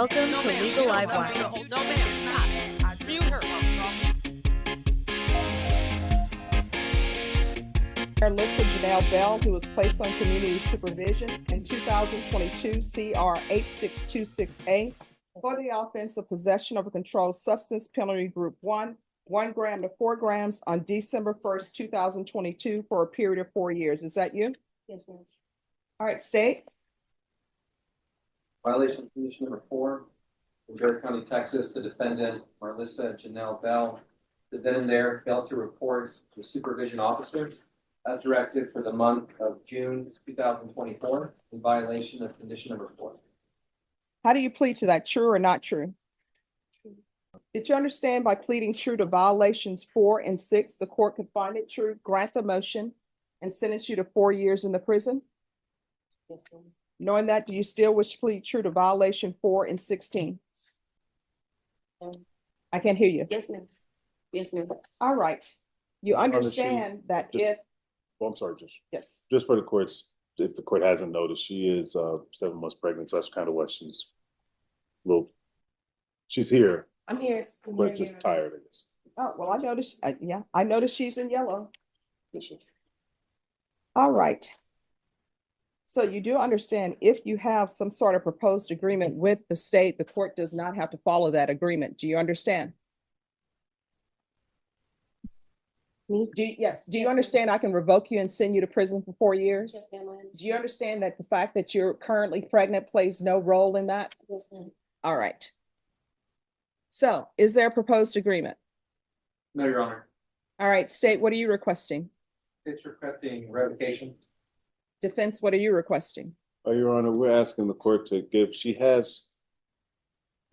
Welcome to Legal Live Wire. No, ma'am. Stop. Mute her. Alyssa Janelle Bell, who was placed on community supervision in 2022 CR 8626A for the offense of possession of a controlled substance, penalty group 1 gram to 4 grams on December 1st, 2022 for a period of 4 years. Is that you? Yes, ma'am. All right, state. Violation of condition number 4 in Bear County, Texas. The defendant, Marlissa Janelle Bell, the then and there failed to report the supervision officer as directed for the month of June 2024 in violation of condition number 4. How do you plead to that? True or not true? True. Did you understand by pleading true to violations 4 and 6, the court could find it true, grant the motion, and sentence you to 4 years in the prison? Yes, ma'am. Knowing that, do you still wish to plead true to violation 4 and 16? I can't hear you. Yes, ma'am. Yes, ma'am. All right. You On the understand that just- if, Well, I'm sorry, yes, just for the courts, if the court hasn't noticed, she is 7 months pregnant, so that's kind of what she's here, I'm here. but just tired of this. oh, well, I noticed, yeah, I noticed she's in yellow. Yes, sir. All right. So you do understand if you have some sort of proposed agreement with the state, the court does not have to follow that agreement. Do you understand? Me? Yes. Do you understand I can revoke you and send you to prison for 4 years? Yes, ma'am. I Do you understand. understand that the fact that you're currently pregnant plays no role in that? Yes, ma'am. All right. So is there a proposed agreement? No, Your Honor. All right, state, what are you requesting? It's requesting revocation. Defense, what are you requesting? Your Honor, we're asking the court to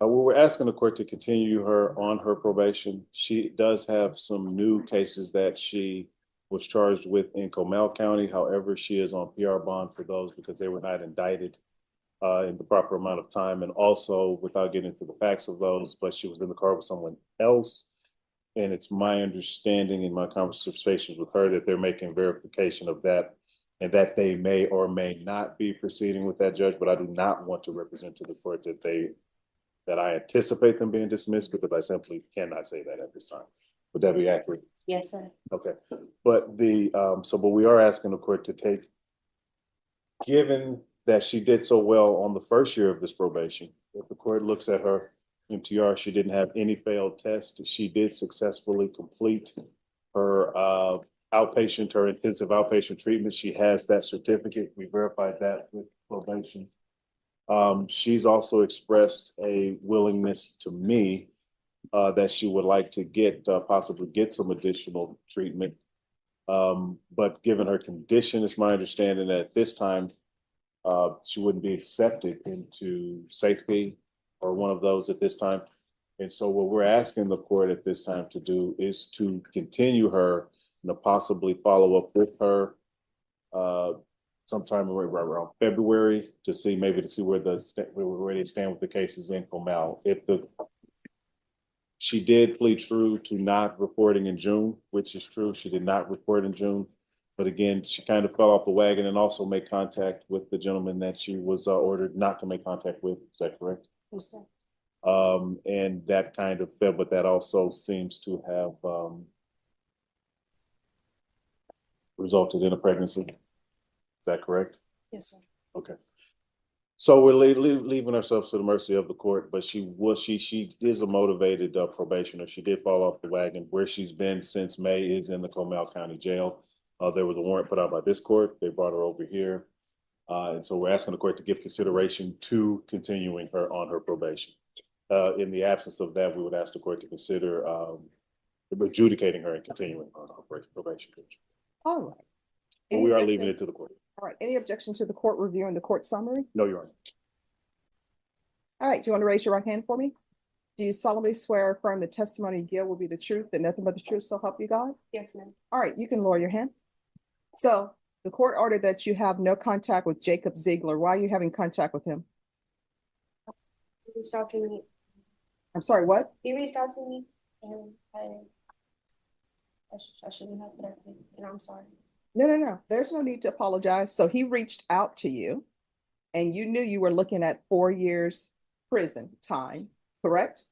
we're asking the court to continue her on her probation. She does have some new cases that she was charged with in Comal County. However, she is on PR bond for those because they were not indicted in the proper amount of time. And also, without getting into the facts of those, but she was in the car with someone else. And it's my understanding in my conversations with her that they're making verification of that and that they may or may not be proceeding with that, judge, but I do not want to represent to the court that I anticipate them being dismissed because I simply cannot say that at this time. Would that be accurate? Yes, sir. Okay, but but we are asking the court to take, given that she did so well on the first year of this probation, if the court looks at her MTR, she didn't have any failed tests. She did successfully complete her her intensive outpatient treatment. She has that certificate. We verified that with probation. She's also expressed a willingness to me that she would like to possibly get some additional treatment. But given her condition, it's my understanding that at this time, she wouldn't be accepted into safety or one of those at this time. And so what we're asking the court at this time to do is to continue her and to possibly follow up with her sometime around February to see where they stand with the cases in Comal. She did plead true to not reporting in June, which is true. She did not report in June. But again, she kind of fell off the wagon and also made contact with the gentleman that she was ordered not to make contact with. Is that correct? Yes, sir. And that kind of fell, but that also seems to have resulted in a pregnancy. Is that correct? Yes, sir. Okay. So we're leaving ourselves to the mercy of the court, but she is a motivated probationer. She did fall off the wagon. Where she's been since May is in the Comal County Jail. There was a warrant put out by this court. They brought her over here. And so we're asking the court to give consideration to continuing her on her probation. In the absence of that, we would ask the court to consider adjudicating her and continuing on her probation. All right. But we are leaving it to the court. All right. Any objection to the court reviewing the court summary? No, Your Honor. All right. Do you want to raise your right hand for me? Do you solemnly swear or affirm the testimony you give will be the truth and nothing but the truth, so help you God? Yes, ma'am. All right. You can lower your hand. So the court ordered that you have no contact with Jacob Ziegler. Why are you having contact with him? He reached out to me. I'm sorry, what? He reached out to me, and I shouldn't have, but I did, and I'm sorry. No. There's no need to apologize. So he reached out to you and you knew you were looking at 4 years prison time, correct?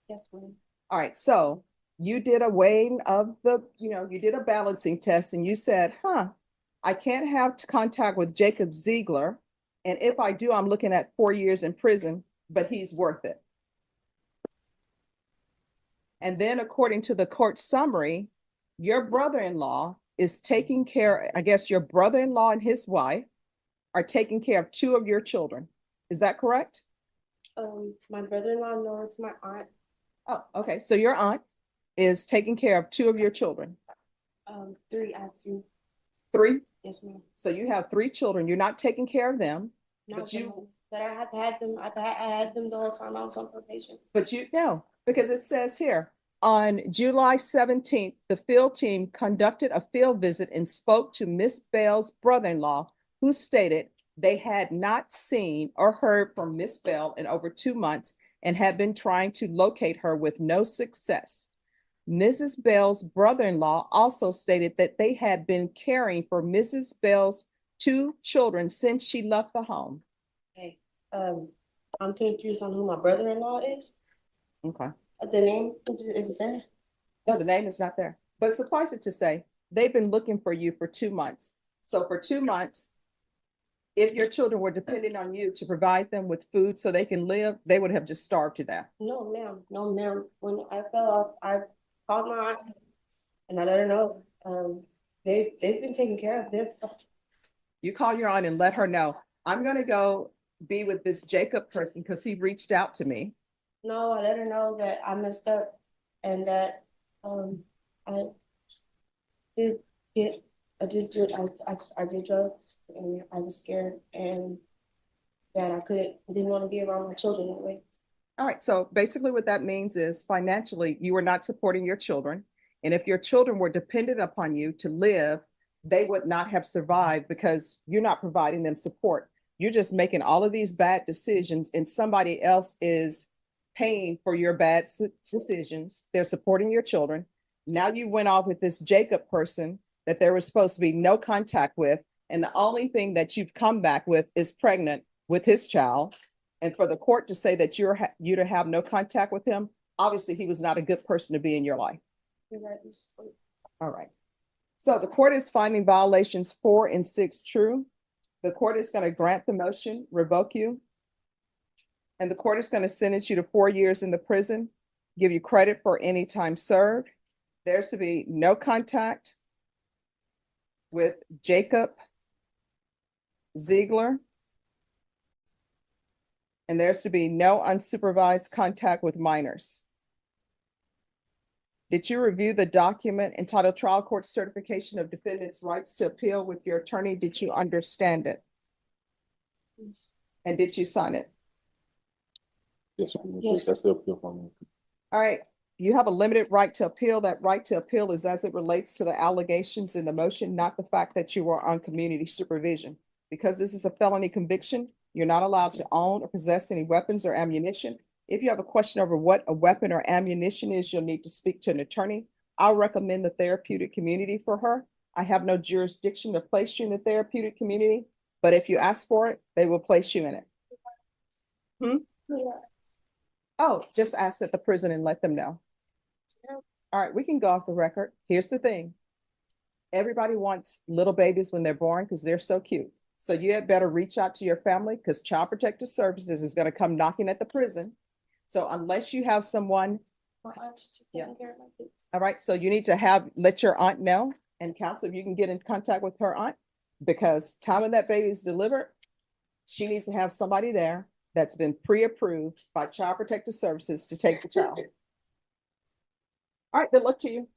Yes, ma'am. All right, so you did a weighing of the, you did a balancing test and you said, I can't have contact with Jacob Ziegler. And if I do, I'm looking at 4 years in prison, but he's worth it. And then according to the court summary, your brother-in-law is taking care, I guess your brother-in-law and his wife are taking care of 2 of your children. Is that correct? My brother-in-law, no, it's my aunt. Oh, okay. So your aunt is taking care of 2 of your children. 3, I have 3. 3? Yes, ma'am. So you have 3 children. You're not taking care of them. Not But you- them, but I have had them. I had them the whole time I was on probation. But no, because it says here, on July 17th, the field team conducted a field visit and spoke to Miss Bell's brother-in-law, who stated they had not seen or heard from Miss Bell in over 2 months and had been trying to locate her with no success. Mrs. Bell's brother-in-law also stated that they had been caring for Mrs. Bell's 2 children since she left the home. Okay. I'm confused on who my brother-in-law is. Okay. The name is there. No, the name is not there. But suffice it to say, they've been looking for you for 2 months. So for 2 months, if your children were depending on you to provide them with food so they can live, they would have just starved to death. No, ma'am. No, ma'am. When I fell off, I called my aunt and I let her know. They've been taking care of them. You call your aunt and let her know, I'm gonna go be with this Jacob person because he reached out to me. No, I let her know that I messed up and that I did get I did drugs and I was scared and that I didn't want to be around my children that way. All right, so basically what that means is financially, you were not supporting your children. And if your children were dependent upon you to live, they would not have survived because you're not providing them support. You're just making all of these bad decisions and somebody else is paying for your bad decisions. They're supporting your children. Now you went off with this Jacob person that there was supposed to be no contact with. And the only thing that you've come back with is pregnant with his child. And for the court to say that you to have no contact with him, obviously he was not a good person to be in your life. You're right. All right. So the court is finding violations 4 and 6 true. The court is going to grant the motion, revoke you. And the court is going to sentence you to 4 years in the prison, give you credit for any time served. There's to be no contact with Jacob Ziegler. And there's to be no unsupervised contact with minors. Did you review the document entitled Trial Court Certification of Defendant's Rights to Appeal with your attorney? Did you understand it? Yes. And did you sign it? Yes, Yes. that's the appeal form. All right, you have a limited right to appeal. That right to appeal is as it relates to the allegations in the motion, not the fact that you were on community supervision. Because this is a felony conviction, you're not allowed to own or possess any weapons or ammunition. If you have a question over what a weapon or ammunition is, you'll need to speak to an attorney. I'll recommend the therapeutic community for her. I have no jurisdiction to place you in the therapeutic community, but if you ask for it, they will place you in it. Yeah. Oh, just ask at the prison and let them know. All right, we can go off the record. Here's the thing. Everybody wants little babies when they're born because they're so cute. So you had better reach out to your family because Child Protective Services is going to come knocking at the prison. So unless you have someone, My aunt's taking care of my kids. all right, so you need to let your aunt know and counsel if you can get in contact with her aunt because time when that baby is delivered, she needs to have somebody there that's been pre-approved by Child Protective Services to take the child. All right, good luck to you.